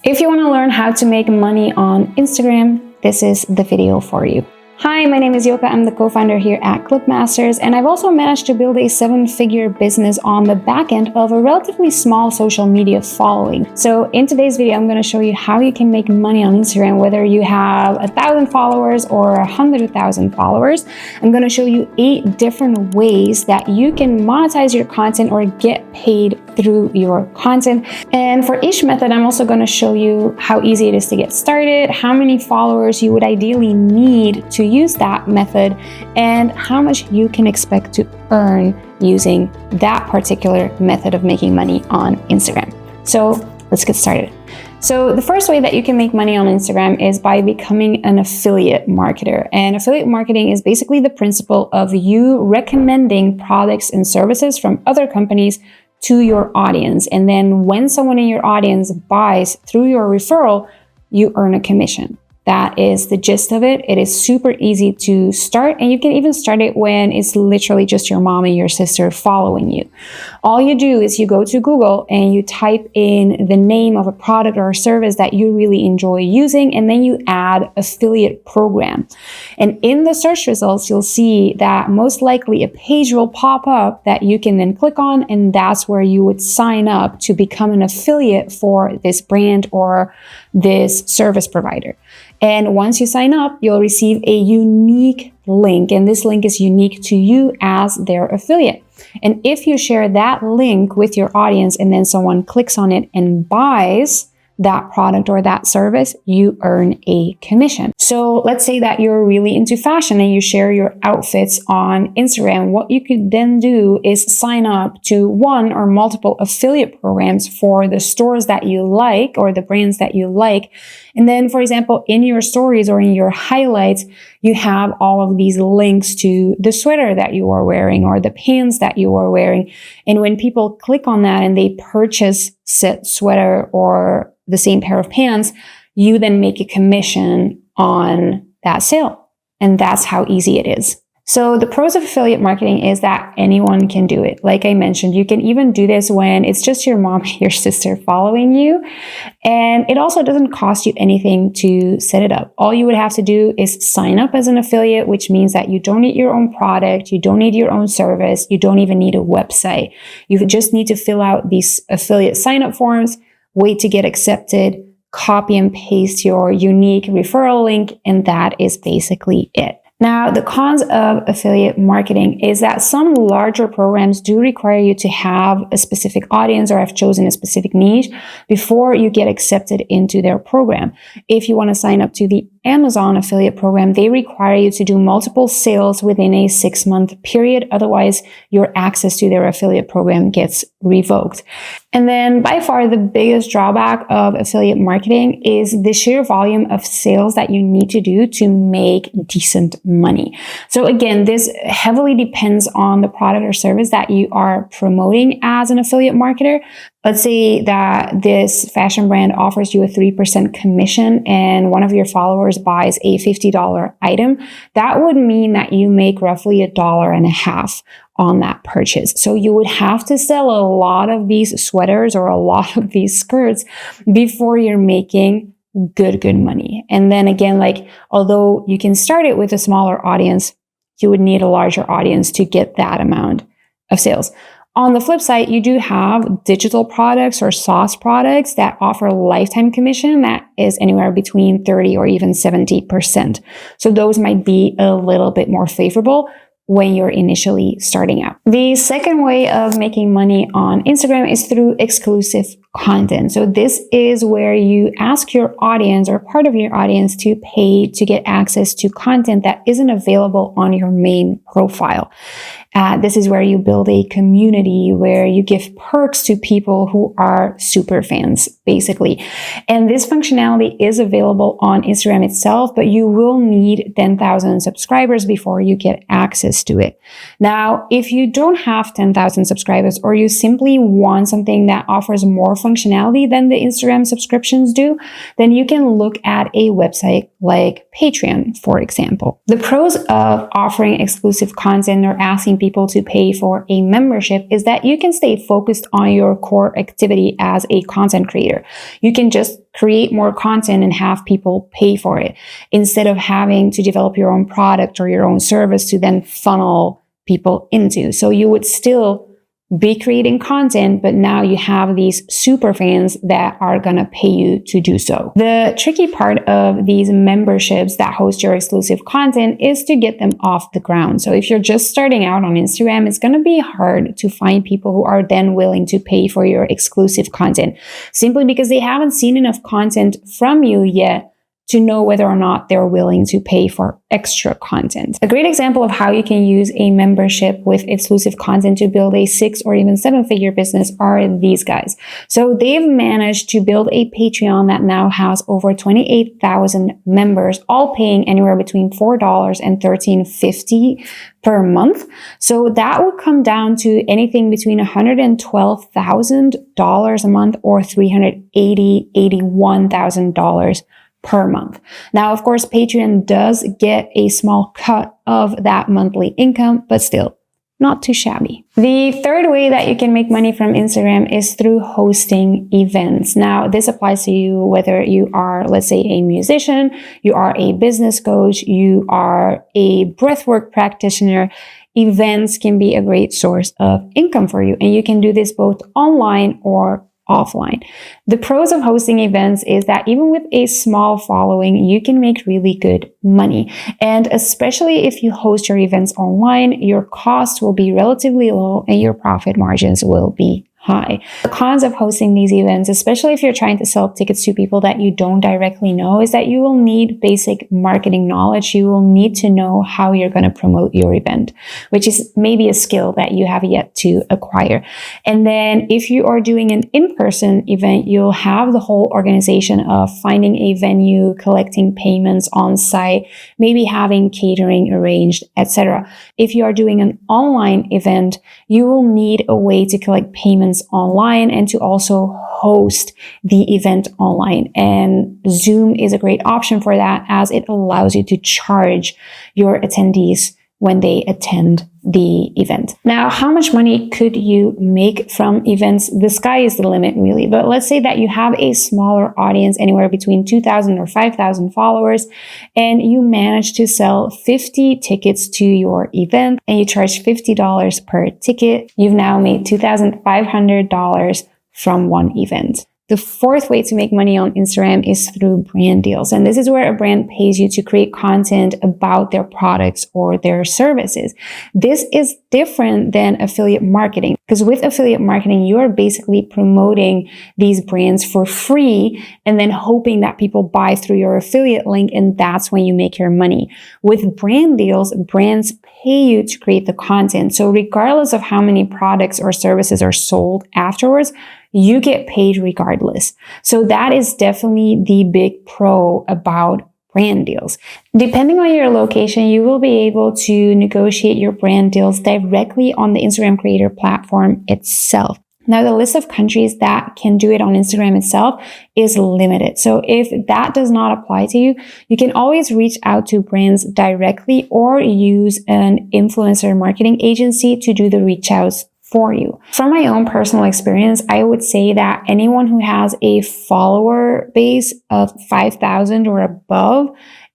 If you want to learn how to make money on Instagram, this is the video for you. Hi, my name is Yoka. I'm the co-founder here at Clipmasters, and I've also managed to build a 7-figure business on the back end of a relatively small social media following. So in today's video, I'm going to show you how you can make money on Instagram, whether you have 1,000 followers or 100,000 followers. I'm going to show you 8 different ways that you can monetize your content or get paid through your content. And for each method, I'm also going to show you how easy it is to get started, how many followers you would ideally need to use that method, and how much you can expect to earn using that particular method of making money on Instagram. So let's get started. So the first way that you can make money on Instagram is by becoming an affiliate marketer. And affiliate marketing is basically the principle of you recommending products and services from other companies to your audience. And then when someone in your audience buys through your referral, you earn a commission. That is the gist of it. It is super easy to start, and you can even start it when it's literally just your mom and your sister following you. All you do is you go to Google and you type in the name of a product or a service that you really enjoy using, and then you add affiliate program. And in the search results, you'll see that most likely a page will pop up that you can then click on, and that's where you would sign up to become an affiliate for this brand or this service provider. And once you sign up, you'll receive a unique link, and this link is unique to you as their affiliate. And if you share that link with your audience and then someone clicks on it and buys that product or that service, you earn a commission. So let's say that you're really into fashion and you share your outfits on Instagram. What you could then do is sign up to one or multiple affiliate programs for the stores that you like or the brands that you like. And then, for example, in your stories or in your highlights, you have all of these links to the sweater that you are wearing or the pants that you are wearing. And when people click on that and they purchase said sweater or the same pair of pants, you then make a commission on that sale. And that's how easy it is. So the pros of affiliate marketing is that anyone can do it. Like I mentioned, you can even do this when it's just your mom and your sister following you. And it also doesn't cost you anything to set it up. All you would have to do is sign up as an affiliate, which means that you don't need your own product, you don't need your own service, you don't even need a website. You just need to fill out these affiliate sign-up forms, wait to get accepted, copy and paste your unique referral link, and that is basically it. Now, the cons of affiliate marketing is that some larger programs do require you to have a specific audience or have chosen a specific niche before you get accepted into their program. If you want to sign up to the Amazon affiliate program, they require you to do multiple sales within a 6-month period. Otherwise, your access to their affiliate program gets revoked. And then by far the biggest drawback of affiliate marketing is the sheer volume of sales that you need to do to make decent money. So again, this heavily depends on the product or service that you are promoting as an affiliate marketer. Let's say that this fashion brand offers you a 3% commission and one of your followers buys a $50 item. That would mean that you make roughly $1.50 on that purchase. So you would have to sell a lot of these sweaters or a lot of these skirts before you're making good money. And then again, although you can start it with a smaller audience, you would need a larger audience to get that amount of sales. On the flip side, you do have digital products or SaaS products that offer lifetime commission that is anywhere between 30 or even 70%. So those might be a little bit more favorable when you're initially starting out. The second way of making money on Instagram is through exclusive content. So this is where you ask your audience or part of your audience to pay to get access to content that isn't available on your main profile. This is where you build a community, where you give perks to people who are super fans, basically. And this functionality is available on Instagram itself, but you will need 10,000 subscribers before you get access to it. Now, if you don't have 10,000 subscribers, or you simply want something that offers more functionality than the Instagram subscriptions do, then you can look at a website like Patreon, for example. The pros of offering exclusive content or asking people to pay for a membership is that you can stay focused on your core activity as a content creator. You can just create more content and have people pay for it instead of having to develop your own product or your own service to then funnel people into. So you would still be creating content, but now you have these super fans that are gonna pay you to do so. The tricky part of these memberships that host your exclusive content is to get them off the ground. So if you're just starting out on Instagram, it's gonna be hard to find people who are then willing to pay for your exclusive content, simply because they haven't seen enough content from you yet to know whether or not they're willing to pay for extra content. A great example of how you can use a membership with exclusive content to build a 6 or even 7-figure business are these guys. So they've managed to build a Patreon that now has over 28,000 members, all paying anywhere between $4 and $13.50 per month. So that would come down to anything between $112,000 a month or $381,000 per month. Now, of course, Patreon does get a small cut of that monthly income, but still not too shabby. The third way that you can make money from Instagram is through hosting events. Now, this applies to you whether you are, let's say, a musician, you are a business coach, you are a breathwork practitioner. Events can be a great source of income for you, and you can do this both online or offline. The pros of hosting events is that even with a small following, you can make really good money. And especially if you host your events online, your cost will be relatively low and your profit margins will be high. The cons of hosting these events, especially if you're trying to sell tickets to people that you don't directly know, is that you will need basic marketing knowledge. You will need to know how you're going to promote your event, which is maybe a skill that you have yet to acquire. And then if you are doing an in-person event, you'll have the whole organization of finding a venue, collecting payments on site, maybe having catering arranged, etc. If you are doing an online event, you will need a way to collect payments online and to also host the event online. And Zoom is a great option for that, as it allows you to charge your attendees when they attend the event. Now, how much money could you make from events? The sky is the limit, really. But let's say that you have a smaller audience, anywhere between 2,000 or 5,000 followers, and you manage to sell 50 tickets to your event, and you charge $50 per ticket. You've now made $2,500 from one event. The fourth way to make money on Instagram is through brand deals. And this is where a brand pays you to create content about their products or their services. This is different than affiliate marketing, because with affiliate marketing, you are basically promoting these brands for free and then hoping that people buy through your affiliate link, and that's when you make your money. With brand deals, brands pay you to create the content. So regardless of how many products or services are sold afterwards, you get paid regardless. So that is definitely the big pro about brand deals. Depending on your location, you will be able to negotiate your brand deals directly on the Instagram creator platform itself. Now, the list of countries that can do it on Instagram itself is limited. So if that does not apply to you, you can always reach out to brands directly or use an influencer marketing agency to do the reach outs for you. From my own personal experience, I would say that anyone who has a follower base of 5,000 or above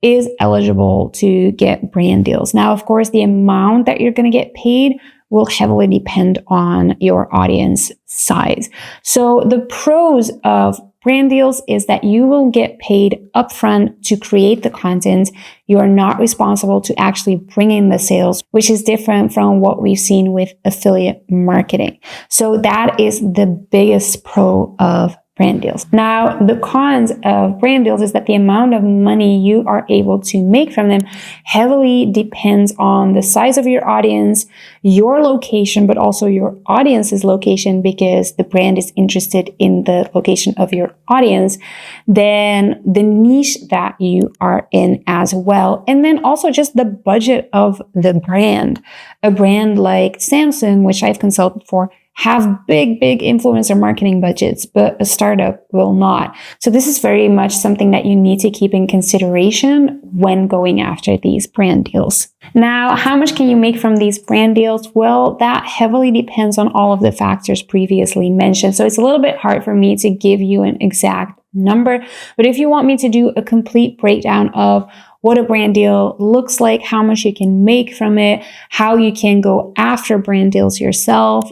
is eligible to get brand deals. Now, of course, the amount that you're going to get paid will heavily depend on your audience size. So the pros of brand deals is that you will get paid upfront to create the content. You are not responsible to actually bring in the sales, which is different from what we've seen with affiliate marketing. So that is the biggest pro of brand deals. Now, the cons of brand deals is that the amount of money you are able to make from them heavily depends on the size of your audience, your location, but also your audience's location, because the brand is interested in the location of your audience, then the niche that you are in as well. And then also just the budget of the brand. A brand like Samsung, which I've consulted for, have big influencer marketing budgets, but a startup will not. So this is very much something that you need to keep in consideration when going after these brand deals. Now, how much can you make from these brand deals? Well, that heavily depends on all of the factors previously mentioned. So it's a little bit hard for me to give you an exact number, but if you want me to do a complete breakdown of what a brand deal looks like, how much you can make from it, how you can go after brand deals yourself,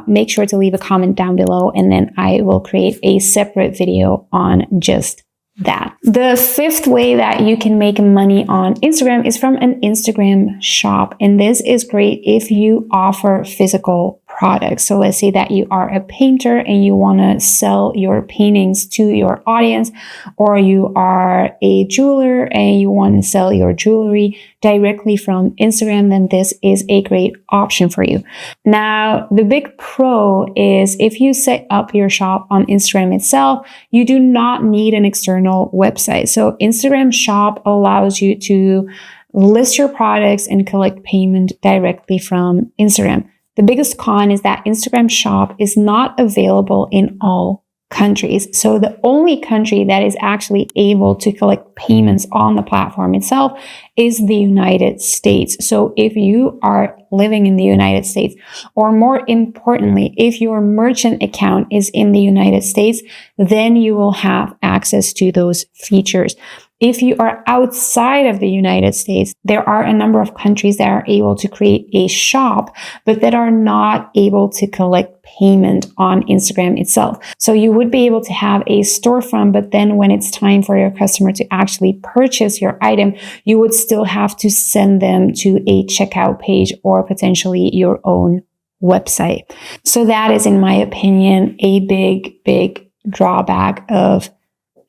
make sure to leave a comment down below, and then I will create a separate video on just that. The fifth way that you can make money on Instagram is from an Instagram shop. And this is great if you offer physical products. So let's say that you are a painter and you want to sell your paintings to your audience, or you are a jeweler and you want to sell your jewelry directly from Instagram, then this is a great option for you. Now, the big pro is if you set up your shop on Instagram itself, you do not need an external website. So Instagram shop allows you to list your products and collect payment directly from Instagram. The biggest con is that Instagram shop is not available in all countries. So the only country that is actually able to collect payments on the platform itself is the United States. So if you are living in the United States, or more importantly, if your merchant account is in the United States, then you will have access to those features. If you are outside of the United States, there are a number of countries that are able to create a shop, but that are not able to collect payment on Instagram itself. So you would be able to have a storefront, but then when it's time for your customer to actually purchase your item, you would still have to send them to a checkout page or potentially your own website. So that is, in my opinion, a big drawback of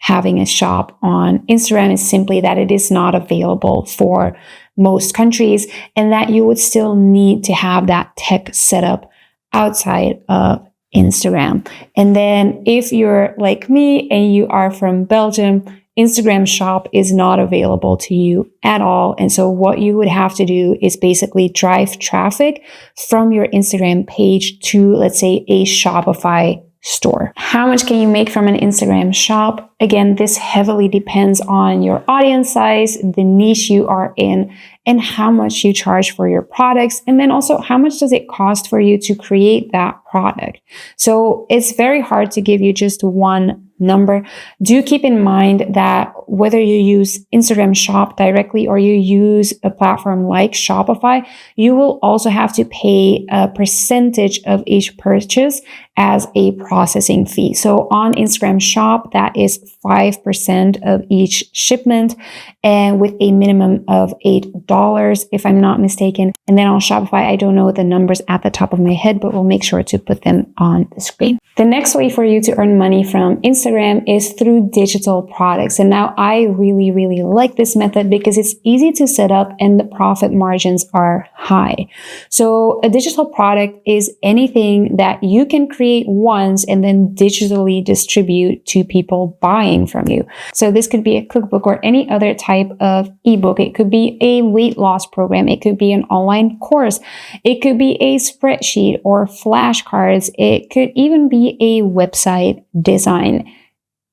having a shop on Instagram, is simply that it is not available for most countries, and that you would still need to have that tech set up outside of Instagram. And then if you're like me and you are from Belgium, Instagram shop is not available to you at all. And so what you would have to do is basically drive traffic from your Instagram page to, let's say, a Shopify store. How much can you make from an Instagram shop? Again, this heavily depends on your audience size, the niche you are in, and how much you charge for your products. And then also, how much does it cost for you to create that product? So it's very hard to give you just one number. Do keep in mind that whether you use Instagram shop directly or you use a platform like Shopify, you will also have to pay a percentage of each purchase as a processing fee. So on Instagram shop, that is 5% of each shipment, and with a minimum of $8, if I'm not mistaken. And then on Shopify, I don't know the numbers at the top of my head, but we'll make sure to put them on the screen. The next way for you to earn money from Instagram is through digital products. And now I really like this method because it's easy to set up and the profit margins are high. So a digital product is anything that you can create once and then digitally distribute to people buying from you. So this could be a cookbook or any other type of ebook. It could be a weight loss program. It could be an online course. It could be a spreadsheet or flashcards. It could even be a website design.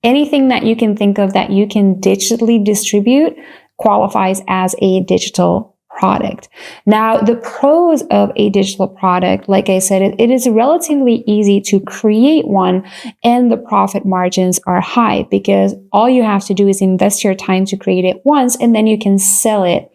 Anything that you can think of that you can digitally distribute qualifies as a digital product. Now, the pros of a digital product, like I said, it is relatively easy to create one, and the profit margins are high because all you have to do is invest your time to create it once, and then you can sell it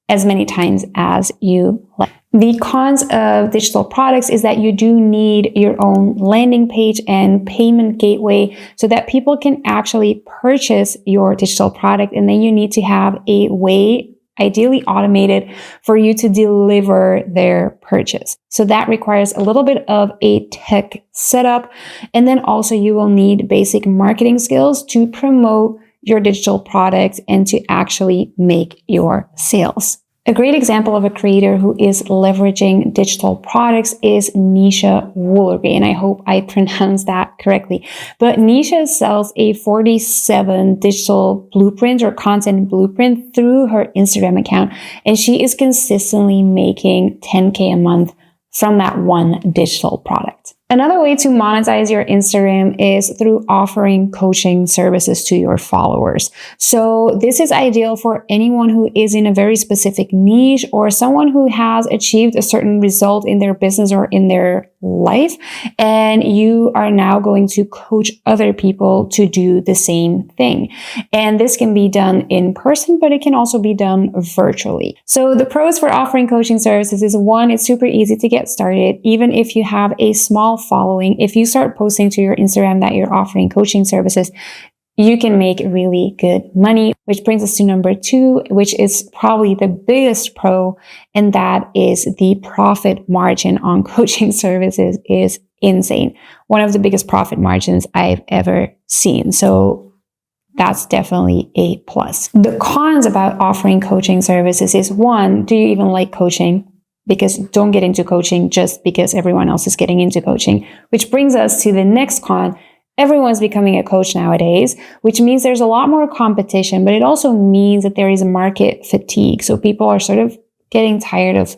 as many times as you like. The cons of digital products is that you do need your own landing page and payment gateway so that people can actually purchase your digital product. And then you need to have a way, ideally automated, for you to deliver their purchase. So that requires a little bit of a tech setup. And then also you will need basic marketing skills to promote your digital product and to actually make your sales. A great example of a creator who is leveraging digital products is Nisha Woolery, and I hope I pronounced that correctly. But Nisha sells a 47 digital blueprint or content blueprint through her Instagram account, and she is consistently making $10K a month from that one digital product. Another way to monetize your Instagram is through offering coaching services to your followers. So this is ideal for anyone who is in a very specific niche or someone who has achieved a certain result in their business or in their life, and you are now going to coach other people to do the same thing. And this can be done in person, but it can also be done virtually. So the pros for offering coaching services is, one, it's super easy to get started. Even if you have a small following, if you start posting to your Instagram that you're offering coaching services, you can make really good money, which brings us to number 2, which is probably the biggest pro, and that is the profit margin on coaching services is insane. One of the biggest profit margins I've ever seen. So that's definitely a plus. The cons about offering coaching services is, one, do you even like coaching? Because don't get into coaching just because everyone else is getting into coaching, which brings us to the next con. Everyone's becoming a coach nowadays, which means there's a lot more competition, but it also means that there is a market fatigue. So people are sort of getting tired of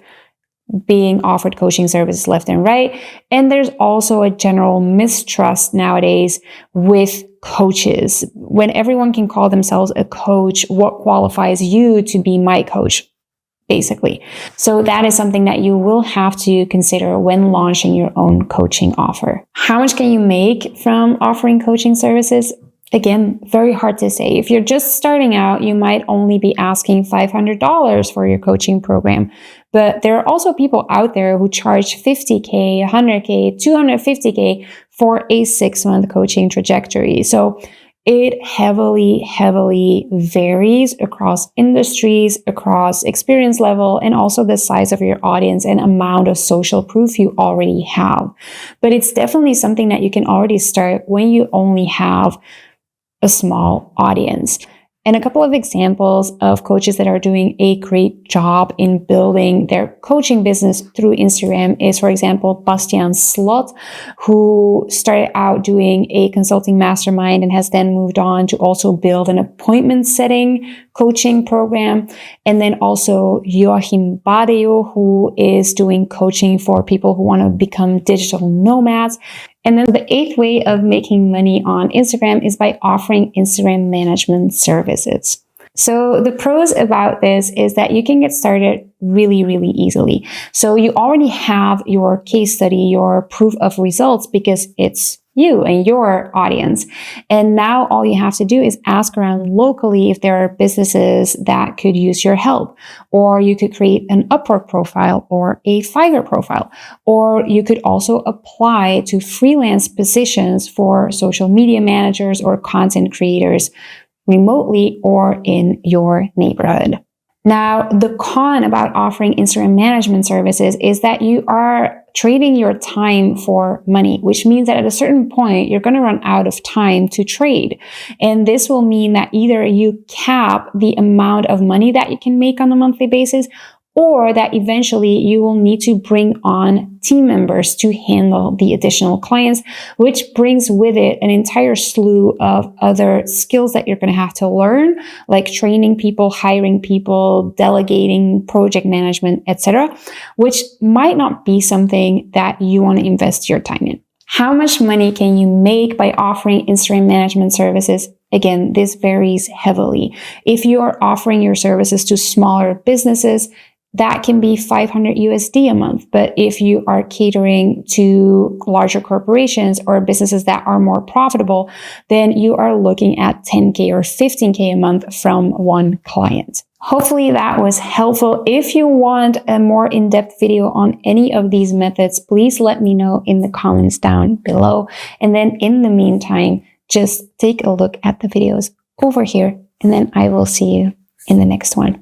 being offered coaching services left and right. And there's also a general mistrust nowadays with coaches. When everyone can call themselves a coach, what qualifies you to be my coach? Basically. So that is something that you will have to consider when launching your own coaching offer. How much can you make from offering coaching services? Again, very hard to say. If you're just starting out, you might only be asking $500 for your coaching program. But there are also people out there who charge $50K, $100K, $250K for a 6-month coaching trajectory. So it heavily varies across industries, across experience level, and also the size of your audience and amount of social proof you already have. But it's definitely something that you can already start when you only have a small audience. And a couple of examples of coaches that are doing a great job in building their coaching business through Instagram is, for example, Bastian Slot, who started out doing a consulting mastermind and has then moved on to also build an appointment setting coaching program. And then also Joachim Badeo, who is doing coaching for people who want to become digital nomads. And then the 8th way of making money on Instagram is by offering Instagram management services. So the pros about this is that you can get started really easily. So you already have your case study, your proof of results, because it's you and your audience. And now all you have to do is ask around locally if there are businesses that could use your help. Or you could create an Upwork profile or a Fiverr profile. Or you could also apply to freelance positions for social media managers or content creators remotely or in your neighborhood. Now, the con about offering Instagram management services is that you are trading your time for money, which means that at a certain point, you're going to run out of time to trade. And this will mean that either you cap the amount of money that you can make on a monthly basis, or that eventually you will need to bring on team members to handle the additional clients, which brings with it an entire slew of other skills that you're going to have to learn, like training people, hiring people, delegating, project management, etc., which might not be something that you want to invest your time in. How much money can you make by offering Instagram management services? Again, this varies heavily. If you are offering your services to smaller businesses, that can be $500 USD a month. But if you are catering to larger corporations or businesses that are more profitable, then you are looking at $10K or $15K a month from one client. Hopefully that was helpful. If you want a more in-depth video on any of these methods, please let me know in the comments down below. And then in the meantime, just take a look at the videos over here, and then I will see you in the next one.